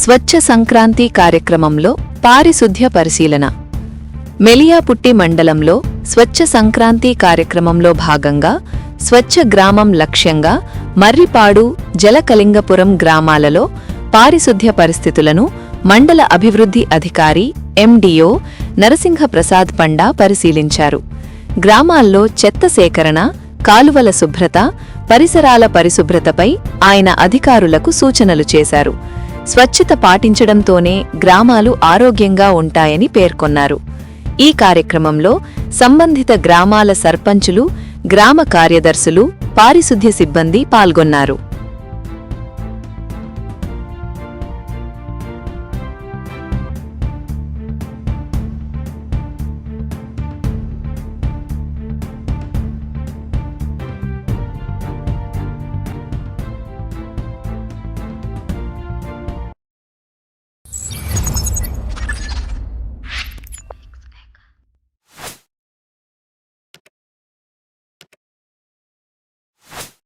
స్వచ్ఛ సంక్రాంతి కార్యక్రమంలో పారిశుధ్య పరిశీలన. మెలియాపుట్టి మండలంలో స్వచ్ఛ సంక్రాంతి కార్యక్రమంలో భాగంగా స్వచ్ఛ గ్రామం లక్ష్యంగా మర్రిపాడు, జలకలింగపురం గ్రామాలలో పారిశుధ్య పరిస్థితులను మండల అభివృద్ధి అధికారి ఎండిఓ నరసింహ ప్రసాద్ పండా పరిశీలించారు. గ్రామాల్లో చెత్త సేకరణ, కాలువల శుభ్రత, పరిసరాల పరిశుభ్రతపై ఆయన అధికారులకు సూచనలు చేశారు. స్వచ్ఛత పాటించడంతోనే గ్రామాలు ఆరోగ్యంగా ఉంటాయని పేర్కొన్నారు. ఈ కార్యక్రమంలో సంబంధిత గ్రామాల సర్పంచులు, గ్రామ కార్యదర్శులు, పారిశుధ్య సిబ్బంది పాల్గొన్నారు.